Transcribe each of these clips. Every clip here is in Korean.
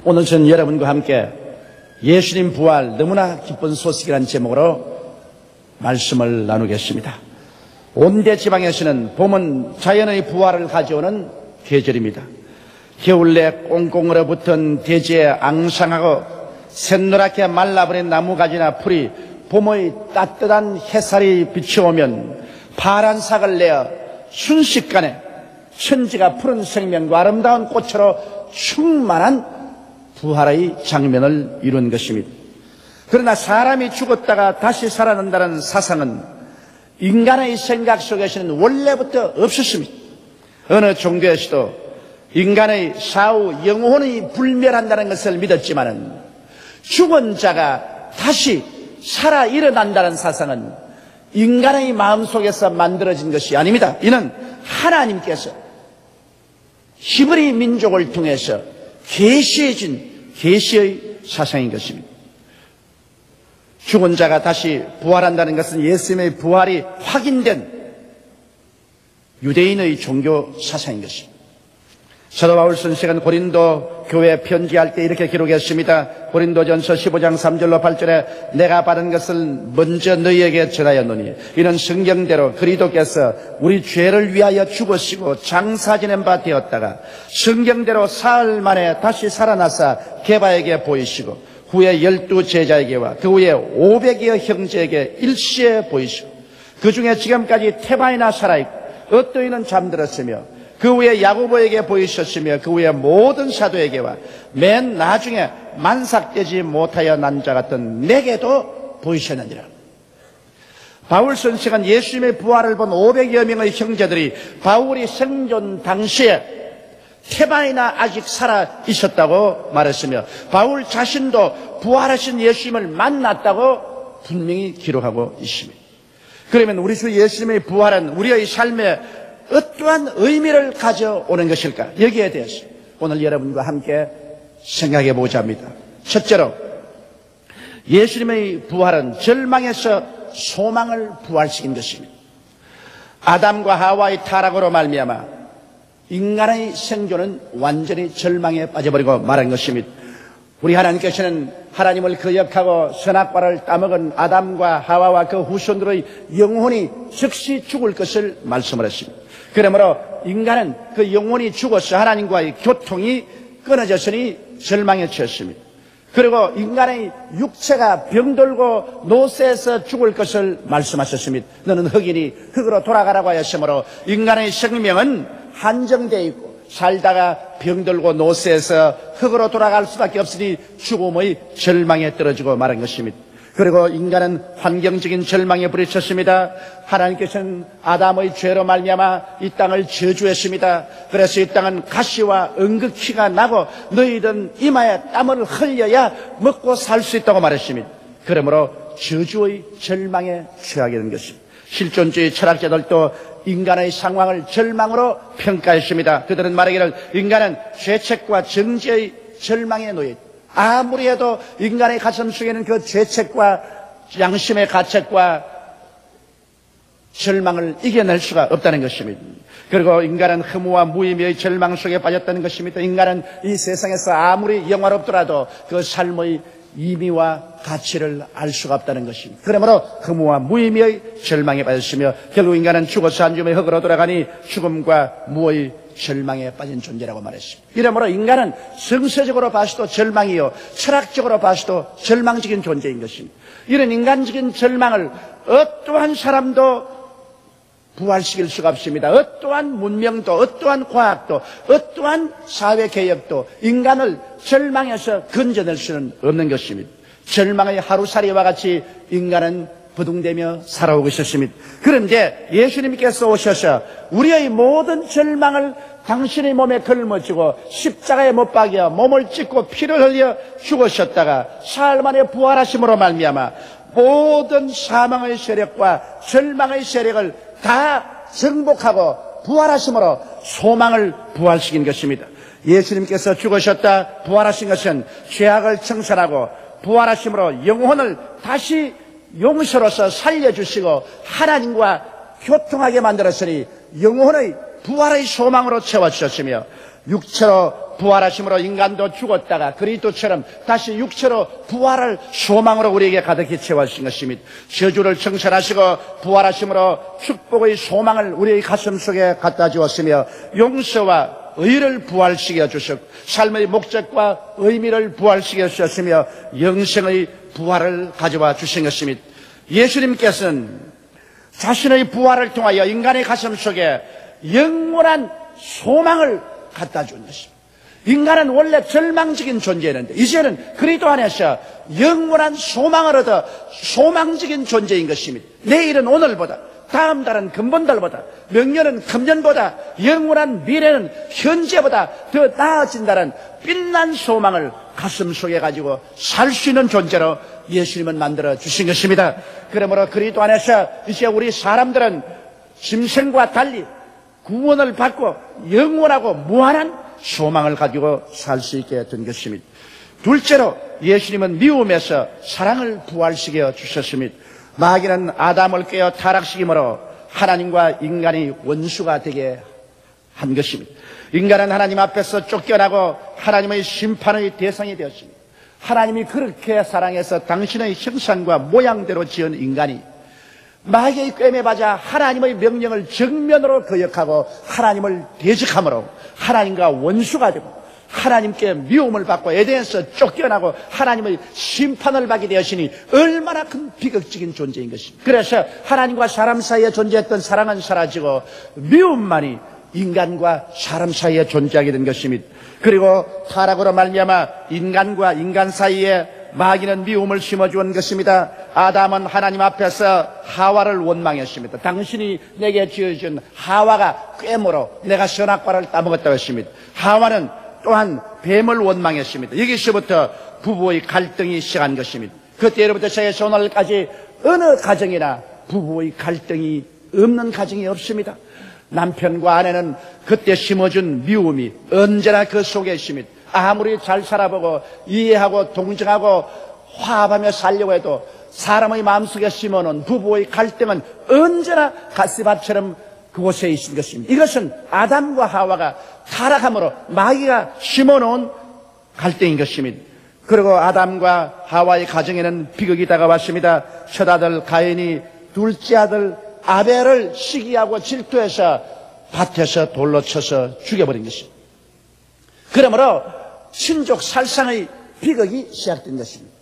오늘 저는 여러분과 함께 예수님 부활 너무나 기쁜 소식이라는 제목으로 말씀을 나누겠습니다. 온대 지방에서는 봄은 자연의 부활을 가져오는 계절입니다. 겨울 내 꽁꽁 얼어붙은 대지에 앙상하고 샛노랗게 말라버린 나무가지나 풀이 봄의 따뜻한 햇살이 비춰오면 파란 색을 내어 순식간에 천지가 푸른 생명과 아름다운 꽃으로 충만한 부활의 장면을 이룬 것입니다. 그러나 사람이 죽었다가 다시 살아난다는 사상은 인간의 생각 속에서는 원래부터 없었습니다. 어느 종교에서도 인간의 사후 영혼이 불멸한다는 것을 믿었지만은 죽은 자가 다시 살아 일어난다는 사상은 인간의 마음속에서 만들어진 것이 아닙니다. 이는 하나님께서 히브리 민족을 통해서 계시해 준 계시의 사상인 것입니다. 죽은 자가 다시 부활한다는 것은 예수님의 부활이 확인된 유대인의 종교 사상인 것입니다. 사도 바울 선생은 고린도 교회에 편지할 때 이렇게 기록했습니다. 고린도전서 15장 3절로 8절에 내가 받은 것을 먼저 너희에게 전하였노니 이는 성경대로 그리스도께서 우리 죄를 위하여 죽으시고 장사 지낸 바 되었다가 성경대로 사흘 만에 다시 살아나사 게바에게 보이시고 후에 12 제자에게와 그 후에 500여 형제에게 일시에 보이시고 그 중에 지금까지 태반이나 살아있고 어떠이는 잠들었으며 그 후에 야고보에게 보이셨으며 그 후에 모든 사도에게와 맨 나중에 만삭되지 못하여 난 자 같은 내게도 보이셨느니라. 바울 선생은 예수님의 부활을 본 500여 명의 형제들이 바울이 생존 당시에 태반이나 아직 살아 있었다고 말했으며 바울 자신도 부활하신 예수님을 만났다고 분명히 기록하고 있습니다. 그러면 우리 주 예수님의 부활은 우리의 삶에 어떠한 의미를 가져오는 것일까? 여기에 대해서 오늘 여러분과 함께 생각해 보자 합니다. 첫째로 예수님의 부활은 절망에서 소망을 부활시킨 것입니다. 아담과 하와의 타락으로 말미암아 인간의 생존은 완전히 절망에 빠져버리고 말한 것입니다. 우리 하나님께서는 하나님을 거역하고 선악과를 따먹은 아담과 하와와 그 후손들의 영혼이 즉시 죽을 것을 말씀을 했습니다. 그러므로 인간은 그 영혼이 죽어서 하나님과의 교통이 끊어졌으니 절망에 처했습니다. 그리고 인간의 육체가 병들고 노쇠해서 죽을 것을 말씀하셨습니다. 너는 흑이니 흑으로 돌아가라고 하였으므로 인간의 생명은 한정되어 있고 살다가 병들고 노쇠해서 흑으로 돌아갈 수밖에 없으니 죽음의 절망에 떨어지고 말한 것입니다. 그리고 인간은 환경적인 절망에 부딪혔습니다. 하나님께서는 아담의 죄로 말미암아 이 땅을 저주했습니다. 그래서 이 땅은 가시와 응급기가 나고 너희들은 이마에 땀을 흘려야 먹고 살 수 있다고 말했습니다. 그러므로 저주의 절망에 처하게 된 것입니다. 실존주의 철학자들도 인간의 상황을 절망으로 평가했습니다. 그들은 말하기를 인간은 죄책과 정죄의 절망에 놓여 있다. 아무리 해도 인간의 가슴 속에는 그 죄책과 양심의 가책과 절망을 이겨낼 수가 없다는 것입니다. 그리고 인간은 허무와 무의미의 절망 속에 빠졌다는 것입니다. 인간은 이 세상에서 아무리 영화롭더라도 그 삶의 의미와 가치를 알 수가 없다는 것입니다. 그러므로 허무와 무의미의 절망에 빠졌으며 결국 인간은 죽어서 한 줌의 흙으로 돌아가니 죽음과 무의 절망에 빠진 존재라고 말했습니다. 이러므로 인간은 성서적으로 봐서도 절망이요 철학적으로 봐서도 절망적인 존재인 것입니다. 이런 인간적인 절망을 어떠한 사람도 부활시킬 수가 없습니다. 어떠한 문명도 어떠한 과학도 어떠한 사회개혁도 인간을 절망에서 건져낼 수는 없는 것입니다. 절망의 하루살이와 같이 인간은 부둥대며 살아오고 있었습니다. 그런데 예수님께서 오셔서 우리의 모든 절망을 당신의 몸에 걸머지고 십자가에 못 박여 몸을 찢고 피를 흘려 죽으셨다가 사흘 만에 부활하심으로 말미암아 모든 사망의 세력과 절망의 세력을 다 정복하고 부활하심으로 소망을 부활시킨 것입니다. 예수님께서 죽으셨다 부활하신 것은 죄악을 청산하고 부활하심으로 영혼을 다시 용서로서 살려주시고 하나님과 교통하게 만들었으니 영혼의 부활의 소망으로 채워주셨으며 육체로 부활하심으로 인간도 죽었다가 그리스도처럼 다시 육체로 부활할 소망으로 우리에게 가득히 채워주신 것입니다. 저주를 청산하시고 부활하심으로 축복의 소망을 우리의 가슴 속에 갖다 주었으며 용서와 의를 부활시켜 주셨고 삶의 목적과 의미를 부활시켜 주셨으며 영생의 부활을 가져와 주신 것입니다. 예수님께서는 자신의 부활을 통하여 인간의 가슴 속에 영원한 소망을 갖다 준 것입니다. 인간은 원래 절망적인 존재였는데 이제는 그리스도 안에서 영원한 소망을 얻어 소망적인 존재인 것입니다. 내일은 오늘보다, 다음 달은 근본달보다, 명년은 금년보다, 영원한 미래는 현재보다 더 나아진다는 빛난 소망을 가슴 속에 가지고 살 수 있는 존재로 예수님은 만들어 주신 것입니다. 그러므로 그리스도 안에서 이제 우리 사람들은 짐승과 달리 구원을 받고 영원하고 무한한 소망을 가지고 살 수 있게 된 것입니다. 둘째로 예수님은 미움에서 사랑을 부활시켜 주셨습니다. 마귀는 아담을 깨어 타락시킴으로 하나님과 인간이 원수가 되게 한 것입니다. 인간은 하나님 앞에서 쫓겨나고 하나님의 심판의 대상이 되었습니다. 하나님이 그렇게 사랑해서 당신의 형상과 모양대로 지은 인간이 마귀의 꿰매 받아 하나님의 명령을 정면으로 거역하고 하나님을 대적함으로 하나님과 원수가 되고 하나님께 미움을 받고 에덴에서 쫓겨나고 하나님의 심판을 받게 되었으니 얼마나 큰 비극적인 존재인 것입니다. 그래서 하나님과 사람 사이에 존재했던 사랑은 사라지고 미움만이 인간과 사람 사이에 존재하게 된 것입니다. 그리고 타락으로 말미암아 인간과 인간 사이에 마귀는 미움을 심어주은 것입니다. 아담은 하나님 앞에서 하와를 원망했습니다. 당신이 내게 지어준 하와가 꾀모로 내가 선악과를 따먹었다고 했습니다. 하와는 또한 뱀을 원망했습니다. 여기서부터 부부의 갈등이 시작한 것입니다. 그때로부터 시작해서 오늘까지 어느 가정이나 부부의 갈등이 없는 가정이 없습니다. 남편과 아내는 그때 심어준 미움이 언제나 그 속에 있습니다. 아무리 잘 살아보고 이해하고 동정하고 화합하며 살려고 해도 사람의 마음속에 심어놓은 부부의 갈등은 언제나 가시밭처럼 그곳에 있는 것입니다. 이것은 아담과 하와가 타락함으로 마귀가 심어놓은 갈등인 것입니다. 그리고 아담과 하와의 가정에는 비극이 다가왔습니다. 첫 아들 가인이 둘째 아들 아벨을 시기하고 질투해서 밭에서 돌로 쳐서 죽여버린 것입니다. 그러므로 친족 살상의 비극이 시작된 것입니다.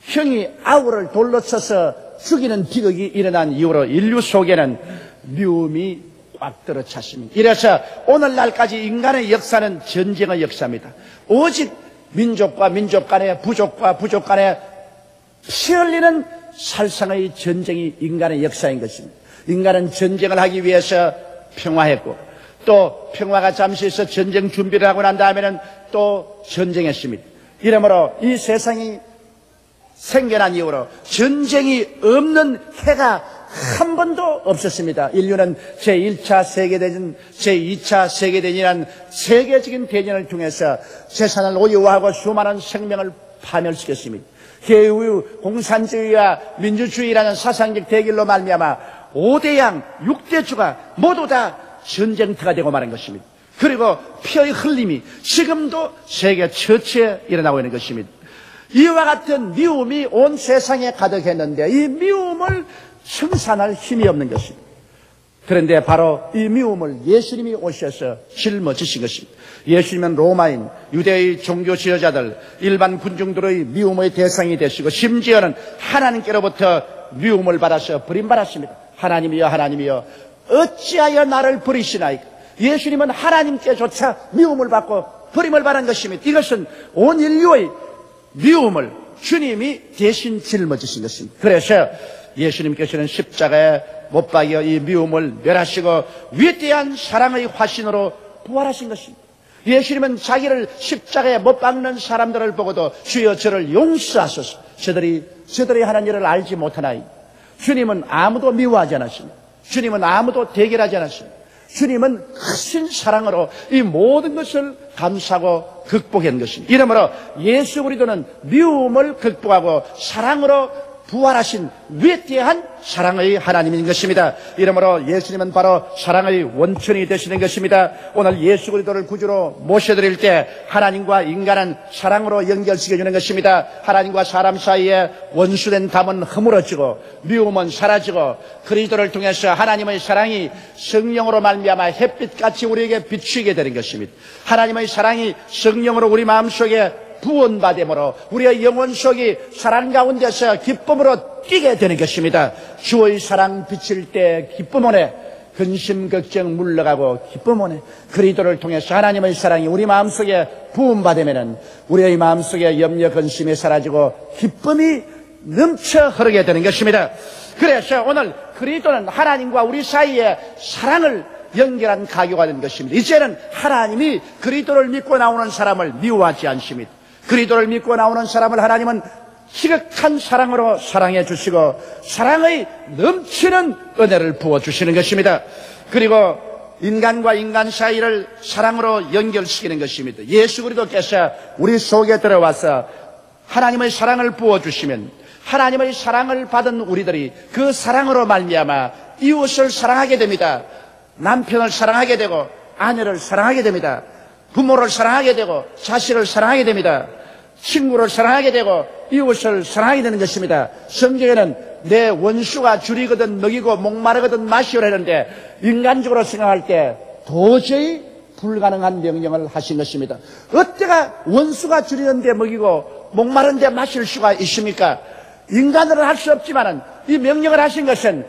형이 아우를 돌로 쳐서 죽이는 비극이 일어난 이후로 인류 속에는 미움이 꽉 들어찼습니다. 이래서 오늘날까지 인간의 역사는 전쟁의 역사입니다. 오직 민족과 민족 간에 부족과 부족 간에 피 흘리는 살상의 전쟁이 인간의 역사인 것입니다. 인간은 전쟁을 하기 위해서 평화했고 또 평화가 잠시 있어 전쟁 준비를 하고 난 다음에는 또 전쟁했습니다. 이러므로 이 세상이 생겨난 이후로 전쟁이 없는 해가 한 번도 없었습니다. 인류는 제1차 세계대전, 제2차 세계대전이라는 세계적인 대전을 통해서 세상을 오유하고 수많은 생명을 파멸시켰습니다. 그 이후 공산주의와 민주주의라는 사상적 대결로 말미암아 5대양 6대주가 모두 다 전쟁터가 되고 마는 것입니다. 그리고 피의 흘림이 지금도 세계 처치에 일어나고 있는 것입니다. 이와 같은 미움이 온 세상에 가득했는데 이 미움을 청산할 힘이 없는 것입니다. 그런데 바로 이 미움을 예수님이 오셔서 짊어지신 것입니다. 예수님은 로마인, 유대의 종교 지도자들, 일반 군중들의 미움의 대상이 되시고 심지어는 하나님께로부터 미움을 받아서 버림받았습니다. 하나님이여 하나님이여 어찌하여 나를 버리시나이까. 예수님은 하나님께조차 미움을 받고 버림을 받은 것입니다. 이것은 온 인류의 미움을 주님이 대신 짊어지신 것입니다. 그래서 예수님께서는 십자가에 못 박여 이 미움을 멸하시고 위대한 사랑의 화신으로 부활하신 것입니다. 예수님은 자기를 십자가에 못 박는 사람들을 보고도 주여 저를 용서하소서, 저들이 하는 일을 알지 못하나이. 주님은 아무도 미워하지 않았습니다. 주님은 아무도 대결하지 않았습니다. 주님은 크신 사랑으로 이 모든 것을 감수하고 극복한 것입니다. 이러므로 예수 그리스도는 미움을 극복하고 사랑으로 부활하신 위대한 사랑의 하나님인 것입니다. 이러므로 예수님은 바로 사랑의 원천이 되시는 것입니다. 오늘 예수 그리스도를 구주로 모셔드릴 때 하나님과 인간은 사랑으로 연결시켜주는 것입니다. 하나님과 사람 사이에 원수된 담은 허물어지고 미움은 사라지고 그리스도를 통해서 하나님의 사랑이 성령으로 말미암아 햇빛같이 우리에게 비추게 되는 것입니다. 하나님의 사랑이 성령으로 우리 마음속에 부원받음으로 우리의 영혼 속이 사랑 가운데서 기쁨으로 뛰게 되는 것입니다. 주의 사랑 비칠 때 기쁨 오네. 근심 걱정 물러가고 기쁨 오네. 그리스도를 통해서 하나님의 사랑이 우리 마음속에 부음받으면 우리의 마음속에 염려 근심이 사라지고 기쁨이 넘쳐 흐르게 되는 것입니다. 그래서 오늘 그리스도는 하나님과 우리 사이에 사랑을 연결한 가교가 된 것입니다. 이제는 하나님이 그리스도를 믿고 나오는 사람을 미워하지 않습니다. 그리스도를 믿고 나오는 사람을 하나님은 지극한 사랑으로 사랑해 주시고 사랑의 넘치는 은혜를 부어주시는 것입니다. 그리고 인간과 인간 사이를 사랑으로 연결시키는 것입니다. 예수 그리스도께서 우리 속에 들어와서 하나님의 사랑을 부어주시면 하나님의 사랑을 받은 우리들이 그 사랑으로 말미암아 이웃을 사랑하게 됩니다. 남편을 사랑하게 되고 아내를 사랑하게 됩니다. 부모를 사랑하게 되고 자식을 사랑하게 됩니다. 친구를 사랑하게 되고 이웃을 사랑하게 되는 것입니다. 성경에는 내 원수가 줄이거든 먹이고 목마르거든 마시오라 하는데 인간적으로 생각할 때 도저히 불가능한 명령을 하신 것입니다. 어때가 원수가 줄이는데 먹이고 목마른데 마실 수가 있습니까? 인간으로는 할 수 없지만 이 명령을 하신 것은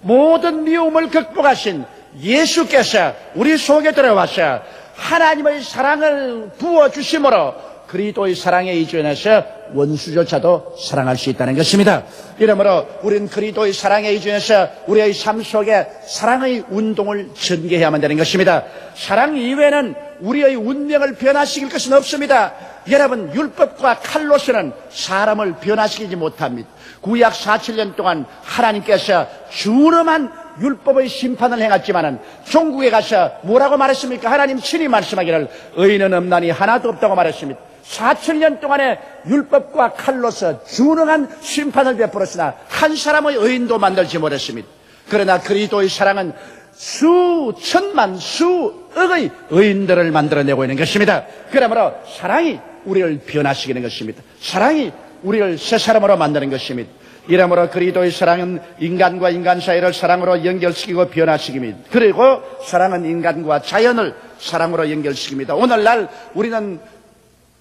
모든 미움을 극복하신 예수께서 우리 속에 들어와서 하나님의 사랑을 부어주심으로 그리스도의 사랑에 의존해서 원수조차도 사랑할 수 있다는 것입니다. 이러므로 우리는 그리스도의 사랑에 의존해서 우리의 삶 속에 사랑의 운동을 전개해야만 되는 것입니다. 사랑 이외에는 우리의 운명을 변화시킬 것은 없습니다. 여러분, 율법과 칼로서는 사람을 변화시키지 못합니다. 구약 4,7년 동안 하나님께서 주름한 율법의 심판을 행했지만은 종국에 가서 뭐라고 말했습니까? 하나님 친히 말씀하기를 의인은 없나니 하나도 없다고 말했습니다. 4,000년 동안의 율법과 칼로서 준엄한 심판을 베풀었으나 한 사람의 의인도 만들지 못했습니다. 그러나 그리스도의 사랑은 수천만 수억의 의인들을 만들어내고 있는 것입니다. 그러므로 사랑이 우리를 변화시키는 것입니다. 사랑이 우리를 새 사람으로 만드는 것입니다. 이러므로 그리스도의 사랑은 인간과 인간 사이를 사랑으로 연결시키고 변화시킵니다. 그리고 사랑은 인간과 자연을 사랑으로 연결시킵니다. 오늘날 우리는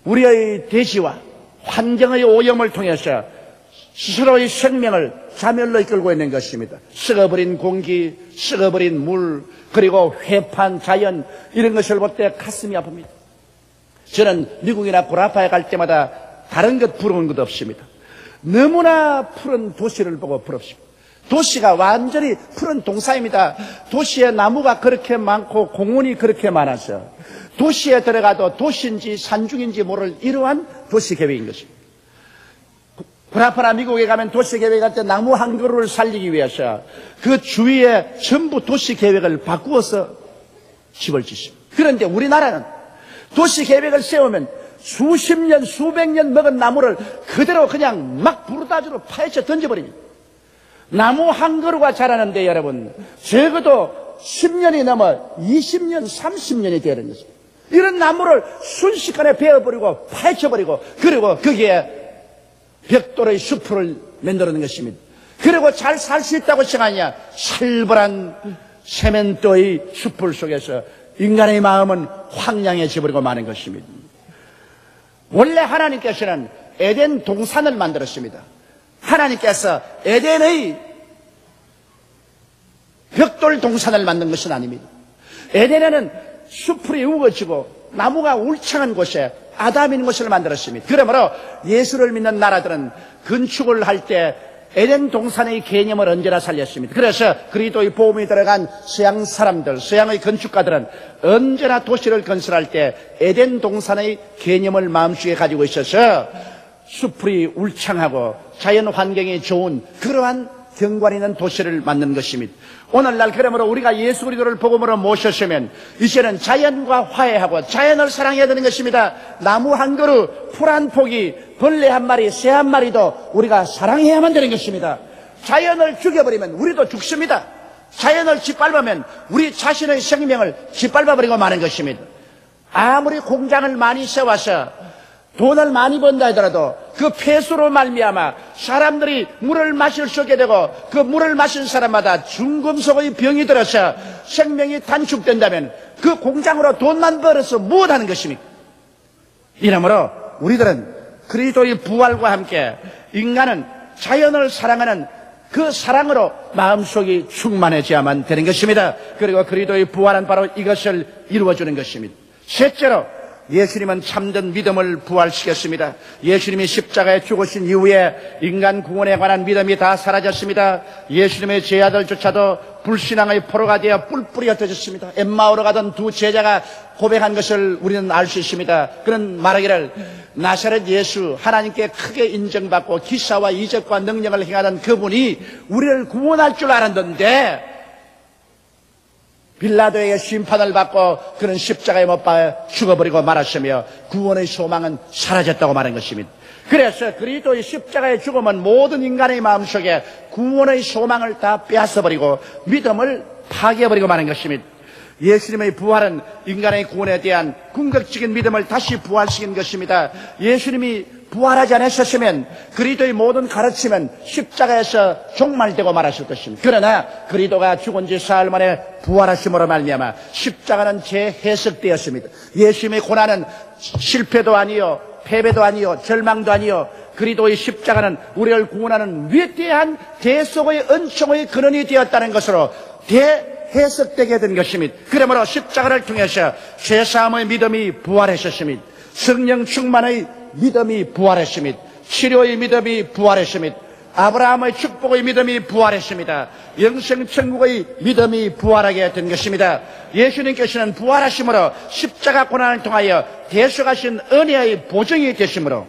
우리의 대지와 환경의 오염을 통해서 스스로의 생명을 자멸로 이끌고 있는 것입니다. 썩어버린 공기, 썩어버린 물, 그리고 회판 자연, 이런 것을 볼 때 가슴이 아픕니다. 저는 미국이나 구라파에 갈 때마다 다른 것 부러운 것 없습니다. 너무나 푸른 도시를 보고 부럽습니다. 도시가 완전히 푸른 동산입니다. 도시에 나무가 그렇게 많고 공원이 그렇게 많아서 도시에 들어가도 도시인지 산중인지 모를 이러한 도시 계획인 것입니다. 구라파나 미국에 가면 도시 계획할 때 나무 한 그루를 살리기 위해서 그 주위에 전부 도시 계획을 바꾸어서 집을 짓습니다. 그런데 우리나라는 도시 계획을 세우면 수십 년, 수백 년 먹은 나무를 그대로 그냥 막 부르다지로 파헤쳐 던져버립니다. 나무 한 그루가 자라는데 여러분, 적어도 10년이 넘어 20년, 30년이 되는 것입니다. 이런 나무를 순식간에 베어버리고 파헤쳐버리고 그리고 거기에 벽돌의 숲을 만들어낸 것입니다. 그리고 잘 살 수 있다고 생각하냐? 살벌한 세멘토의 숲을 속에서 인간의 마음은 황량해져버리고 마는 것입니다. 원래 하나님께서는 에덴 동산을 만들었습니다. 하나님께서 에덴의 벽돌 동산을 만든 것은 아닙니다. 에덴에는 숲이 우거지고 나무가 울창한 곳에 아담 있는 곳을 만들었습니다. 그러므로 예수를 믿는 나라들은 건축을 할 때 에덴 동산의 개념을 언제나 살렸습니다. 그래서 그리스도의 보험이 들어간 서양 사람들, 서양의 건축가들은 언제나 도시를 건설할 때 에덴 동산의 개념을 마음속에 가지고 있어서 숲이 울창하고 자연 환경이 좋은 그러한 경관 있는 도시를 만든 것입니다. 오늘날 그러므로 우리가 예수 그리스도를 복음으로 모셨으면 이제는 자연과 화해하고 자연을 사랑해야 되는 것입니다. 나무 한 그루, 풀 한 포기, 벌레 한 마리, 새 한 마리도 우리가 사랑해야만 되는 것입니다. 자연을 죽여버리면 우리도 죽습니다. 자연을 짓밟으면 우리 자신의 생명을 짓밟아버리고 마는 것입니다. 아무리 공장을 많이 세워서 돈을 많이 번다 하더라도 그 폐수로 말미암아 사람들이 물을 마실 수 없게 되고 그 물을 마신 사람마다 중금속의 병이 들어서 생명이 단축된다면 그 공장으로 돈만 벌어서 무엇하는 것입니까? 이러므로 우리들은 그리스도의 부활과 함께 인간은 자연을 사랑하는 그 사랑으로 마음속이 충만해져야만 되는 것입니다. 그리고 그리스도의 부활은 바로 이것을 이루어주는 것입니다. 셋째로 예수님은 참된 믿음을 부활시켰습니다. 예수님이 십자가에 죽으신 이후에 인간 구원에 관한 믿음이 다 사라졌습니다. 예수님의 제자들조차도 불신앙의 포로가 되어 뿔뿔이 흩어졌습니다. 엠마오로 가던 두 제자가 고백한 것을 우리는 알 수 있습니다. 그는 말하기를 나사렛 예수, 하나님께 크게 인정받고 기사와 이적과 능력을 행하던 그분이 우리를 구원할 줄 알았는데 빌라도에게 심판을 받고 그는 십자가에 못 박아 죽어버리고 말았으며 구원의 소망은 사라졌다고 말한 것입니다. 그래서 그리스도의 십자가의 죽음은 모든 인간의 마음속에 구원의 소망을 다 빼앗아버리고 믿음을 파괴해버리고 마는 것입니다. 예수님의 부활은 인간의 구원에 대한 궁극적인 믿음을 다시 부활시킨 것입니다. 예수님이 부활하지 않으셨으면 그리스도의 모든 가르침은 십자가에서 종말되고 말았을 것입니다. 그러나 그리스도가 죽은 지 사흘 만에 부활하심으로 말미암아 십자가는 재해석되었습니다. 예수님의 고난은 실패도 아니요, 패배도 아니요, 절망도 아니요, 그리스도의 십자가는 우리를 구원하는 위대한 대속의 은총의 근원이 되었다는 것으로 해석되게 된 것입니다. 그러므로 십자가를 통해서 죄사함의 믿음이 부활했습니다. 성령 충만의 믿음이 부활했습니다. 치료의 믿음이 부활했습니다. 아브라함의 축복의 믿음이 부활했습니다. 영생 천국의 믿음이 부활하게 된 것입니다. 예수님께서는 부활하심으로 십자가 고난을 통하여 대속하신 은혜의 보증이 되심으로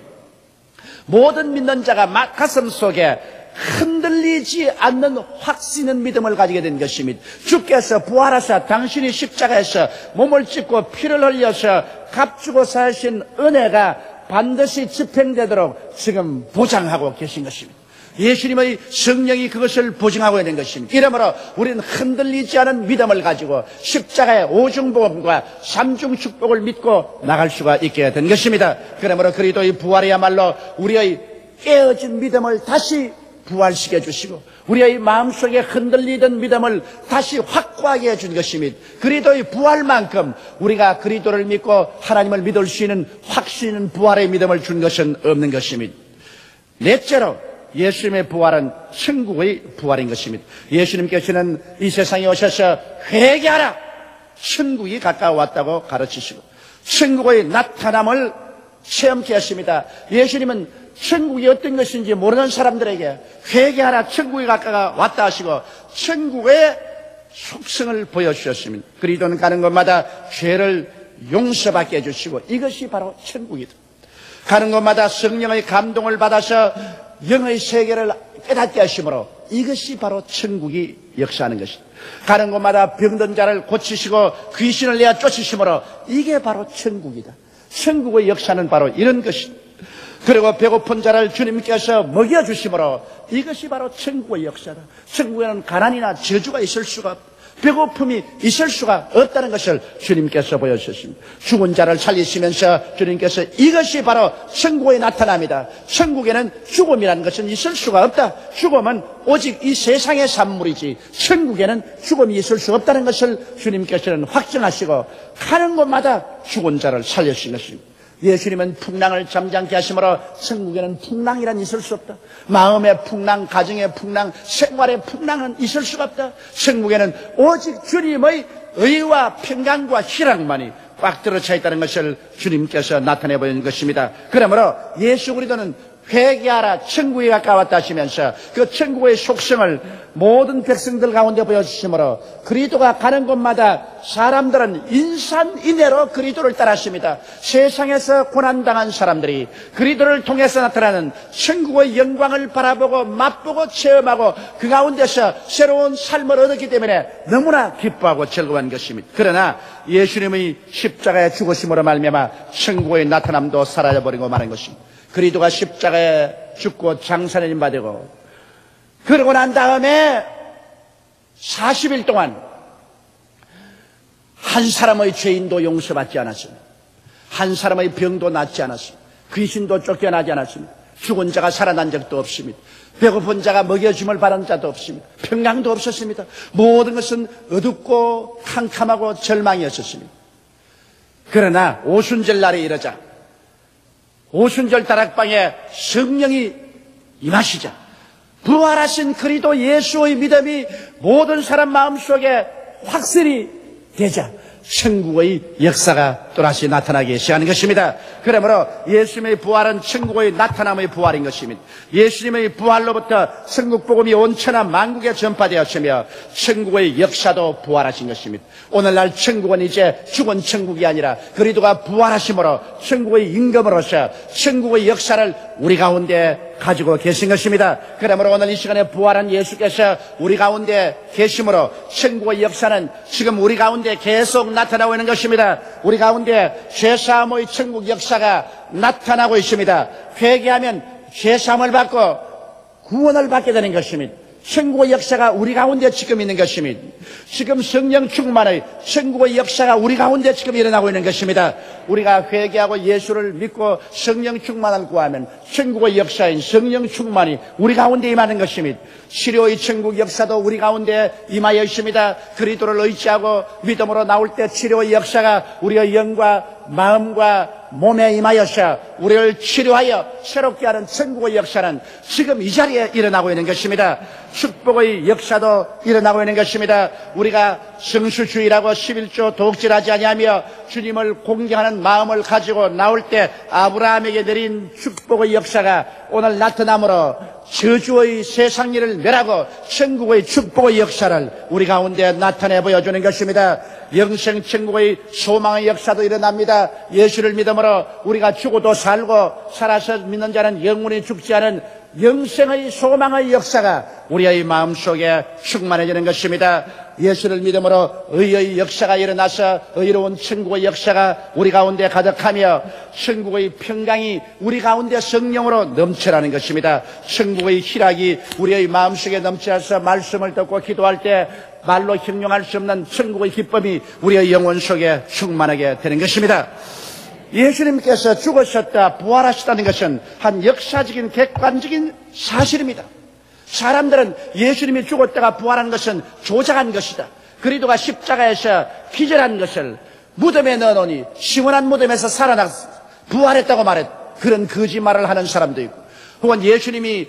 모든 믿는 자가 가슴 속에 흔들리지 않는 확신 있는 믿음을 가지게 된 것입니다. 주께서 부활하사 당신이 십자가에서 몸을 찢고 피를 흘려서 값주고 사신 은혜가 반드시 집행되도록 지금 보장하고 계신 것입니다. 예수님의 성령이 그것을 보증하고 있는 것입니다. 이러므로 우리는 흔들리지 않은 믿음을 가지고 십자가의 오중복음과 삼중 축복을 믿고 나갈 수가 있게 된 것입니다. 그러므로 그리스도의 부활이야말로 우리의 깨어진 믿음을 다시 부활시켜 주시고 우리의 마음속에 흔들리던 믿음을 다시 확고하게 해준 것입니다. 그리스도의 부활만큼 우리가 그리스도를 믿고 하나님을 믿을 수 있는 확신 있는 부활의 믿음을 준 것은 없는 것입니다. 넷째로 예수님의 부활은 천국의 부활인 것입니다. 예수님께서는 이 세상에 오셔서 회개하라, 천국이 가까워왔다고 가르치시고 천국의 나타남을 체험케 하십니다. 예수님은 천국이 어떤 것인지 모르는 사람들에게 회개하라, 천국이 가까워왔다 하시고 천국의 속성을 보여주셨습니다. 그리스도는 가는 곳마다 죄를 용서받게 해주시고 이것이 바로 천국이다. 가는 곳마다 성령의 감동을 받아서 영의 세계를 깨닫게 하심으로 이것이 바로 천국이 역사하는 것입니다. 가는 곳마다 병든 자를 고치시고 귀신을 내어 쫓으심으로 이게 바로 천국이다. 천국의 역사는 바로 이런 것입니다. 그리고 배고픈 자를 주님께서 먹여주심으로 이것이 바로 천국의 역사다. 천국에는 가난이나 저주가 있을 수가 없다. 배고픔이 있을 수가 없다는 것을 주님께서 보여주셨습니다. 죽은 자를 살리시면서 주님께서 이것이 바로 천국의 나타남이다. 천국에는 죽음이라는 것은 있을 수가 없다. 죽음은 오직 이 세상의 산물이지 천국에는 죽음이 있을 수 없다는 것을 주님께서는 확증하시고 가는 곳마다 죽은 자를 살려주신 것입니다. 예수님은 풍랑을 잠잠케 하심으로 천국에는 풍랑이란 있을 수 없다. 마음의 풍랑, 가정의 풍랑, 생활의 풍랑은 있을 수가 없다. 천국에는 오직 주님의 의와 평강과 희락만이 꽉 들어차 있다는 것을 주님께서 나타내 보이는 것입니다. 그러므로 예수 그리스도는 회개하라 천국이 가까웠다 하시면서 그 천국의 속성을 모든 백성들 가운데 보여주시므로 그리스도가 가는 곳마다 사람들은 인산인해로 그리스도를 따랐습니다. 세상에서 고난당한 사람들이 그리스도를 통해서 나타나는 천국의 영광을 바라보고 맛보고 체험하고 그 가운데서 새로운 삶을 얻었기 때문에 너무나 기뻐하고 즐거운 것입니다. 그러나 예수님의 십자가에 죽으심으로 말미암아 천국의 나타남도 사라져버리고 마는 것입니다. 그리스도가 십자가에 죽고 장사님 받고 그러고 난 다음에 40일 동안 한 사람의 죄인도 용서받지 않았습니다. 한 사람의 병도 낫지 않았습니다. 귀신도 쫓겨나지 않았습니다. 죽은 자가 살아난 적도 없습니다. 배고픈 자가 먹여줌을 받은 자도 없습니다. 평강도 없었습니다. 모든 것은 어둡고 캄캄하고 절망이었습니다. 그러나 오순절 날에 이르자 오순절 다락방에 성령이 임하시자 부활하신 그리스도 예수의 믿음이 모든 사람 마음속에 확실히 되자 천국의 역사가 또다시 나타나기 시작하는 것입니다. 그러므로 예수님의 부활은 천국의 나타남의 부활인 것입니다. 예수님의 부활로부터 천국 복음이 온 천하 만국에 전파되었으며 천국의 역사도 부활하신 것입니다. 오늘날 천국은 이제 죽은 천국이 아니라 그리스도가 부활하심으로 천국의 임금으로서 천국의 역사를 우리 가운데 가지고 계신 것입니다. 그러므로 오늘 이 시간에 부활한 예수께서 우리 가운데 계심으로 천국의 역사는 지금 우리 가운데 계속 나타나고 있는 것입니다. 우리 가운데 죄사함의 천국 역사가 나타나고 있습니다. 회개하면 죄사함을 받고 구원을 받게 되는 것입니다. 천국의 역사가 우리 가운데 지금 있는 것입니다. 지금 성령 충만의 천국의 역사가 우리 가운데 지금 일어나고 있는 것입니다. 우리가 회개하고 예수를 믿고 성령 충만을 구하면 천국의 역사인 성령 충만이 우리 가운데 임하는 것입니다. 치료의 천국 역사도 우리 가운데 임하여 있습니다. 그리스도를 의지하고 믿음으로 나올 때 치료의 역사가 우리의 영과 마음과 몸에 임하여서 우리를 치료하여 새롭게 하는 천국의 역사는 지금 이 자리에 일어나고 있는 것입니다. 축복의 역사도 일어나고 있는 것입니다. 우리가 성수주의라고 11조 도둑질하지 아니하며 주님을 공경하는 마음을 가지고 나올 때 아브라함에게 내린 축복의 역사가 오늘 나타남으로 저주의 세상 일을 멸하고 천국의 축복의 역사를 우리 가운데 나타내 보여주는 것입니다. 영생 천국의 소망의 역사도 일어납니다. 예수를 믿음으로 우리가 죽어도 살고 살아서 믿는 자는 영원히 죽지 않은 영생의 소망의 역사가 우리의 마음속에 충만해지는 것입니다. 예수를 믿음으로 의의 역사가 일어나서 의로운 천국의 역사가 우리 가운데 가득하며 천국의 평강이 우리 가운데 성령으로 넘쳐나는 것입니다. 천국의 희락이 우리의 마음속에 넘쳐서 말씀을 듣고 기도할 때 말로 형용할 수 없는 천국의 기쁨이 우리의 영혼 속에 충만하게 되는 것입니다. 예수님께서 죽으셨다 부활하셨다는 것은 한 역사적인 객관적인 사실입니다. 사람들은 예수님이 죽었다가 부활한 것은 조작한 것이다. 그리스도가 십자가에서 기절한 것을 무덤에 넣어놓으니 시원한 무덤에서 살아났 부활했다고 말했다. 그런 거짓말을 하는 사람도 있고, 혹은 예수님이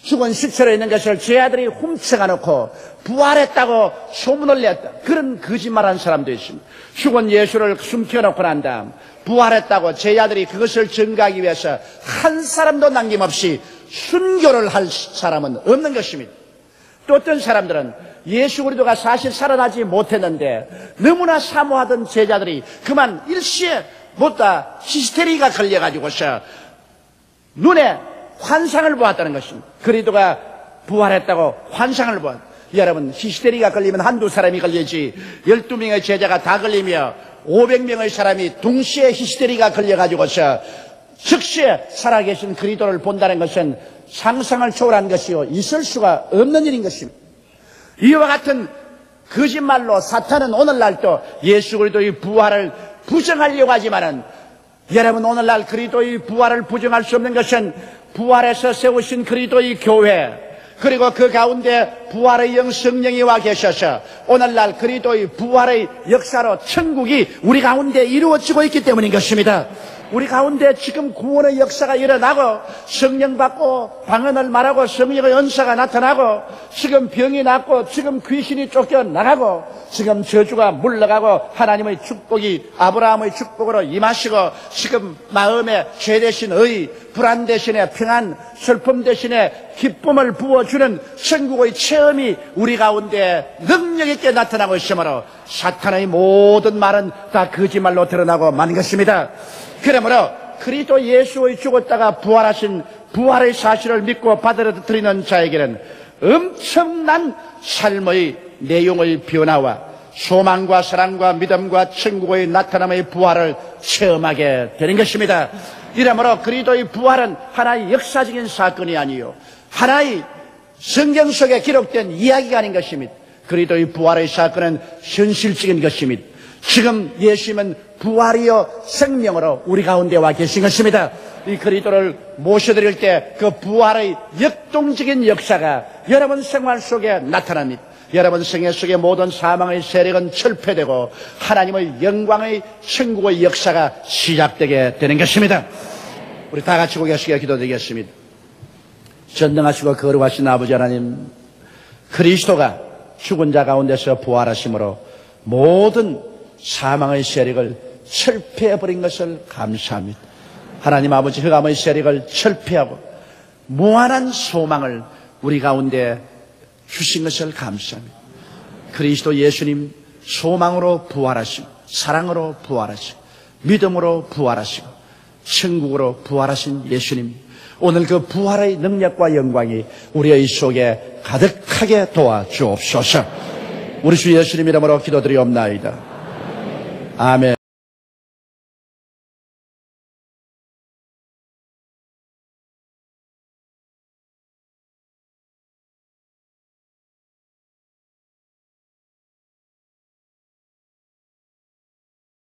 죽은 시체로 있는 것을 제 아들이 훔쳐가 놓고 부활했다고 소문을 냈다. 그런 거짓말하는 사람도 있습니다. 죽은 예수를 숨겨놓고 난 다음 부활했다고 제 아들이 그것을 증거하기 위해서 한 사람도 남김없이 순교를 할 사람은 없는 것입니다. 또 어떤 사람들은 예수 그리스도가 사실 살아나지 못했는데 너무나 사모하던 제자들이 그만 일시에 못다 히스테리가 걸려가지고서 눈에 환상을 보았다는 것입니다. 그리스도가 부활했다고 환상을 보았다. 여러분, 히스테리가 걸리면 한두 사람이 걸리지 12명의 제자가 다 걸리며 500명의 사람이 동시에 히스테리가 걸려가지고서 즉시에 살아계신 그리스도를 본다는 것은 상상을 초월한 것이요 있을 수가 없는 일인 것입니다. 이와 같은 거짓말로 사탄은 오늘날도 예수 그리스도의 부활을 부정하려고 하지만은, 여러분, 오늘날 그리스도의 부활을 부정할 수 없는 것은 부활해서 세우신 그리스도의 교회, 그리고 그 가운데 부활의 영 성령이 와 계셔서 오늘날 그리스도의 부활의 역사로 천국이 우리 가운데 이루어지고 있기 때문인 것입니다. 우리 가운데 지금 구원의 역사가 일어나고 성령 받고 방언을 말하고 성령의 은사가 나타나고 지금 병이 낫고 지금 귀신이 쫓겨나가고 지금 저주가 물러가고 하나님의 축복이 아브라함의 축복으로 임하시고 지금 마음에 죄 대신 의, 불안 대신에 평안, 슬픔 대신에 기쁨을 부어주는 천국의 체험이 우리 가운데 능력 있게 나타나고 있으므로 사탄의 모든 말은 다 거짓말로 드러나고 만 것입니다. 그러므로 그리스도 예수의 죽었다가 부활하신 부활의 사실을 믿고 받아들이는 자에게는 엄청난 삶의 내용의 변화와 소망과 사랑과 믿음과 천국의 나타남의 부활을 체험하게 되는 것입니다. 이러므로 그리스도의 부활은 하나의 역사적인 사건이 아니요 하나의 성경 속에 기록된 이야기가 아닌 것입니다. 그리스도의 부활의 사건은 현실적인 것입니다. 지금 예수님은 부활이요 생명으로 우리 가운데 와 계신 것입니다. 이 그리스도를 모셔드릴 때 그 부활의 역동적인 역사가 여러분 생활 속에 나타납니다. 여러분 생애 속의 모든 사망의 세력은 철폐되고 하나님의 영광의 천국의 역사가 시작되게 되는 것입니다. 우리 다 같이 고개 숙여 기도드리겠습니다. 전능하시고 거룩하신 아버지 하나님, 그리스도가 죽은 자 가운데서 부활하심으로 모든 사망의 세력을 철폐해버린 것을 감사합니다. 하나님 아버지, 흑암의 세력을 철폐하고 무한한 소망을 우리 가운데 주신 것을 감사합니다. 그리스도 예수님 소망으로 부활하시고 사랑으로 부활하시고 믿음으로 부활하시고 천국으로 부활하신 예수님, 오늘 그 부활의 능력과 영광이 우리의 속에 가득하게 도와주옵소서. 우리 주 예수님 이름으로 기도드리옵나이다. 아멘.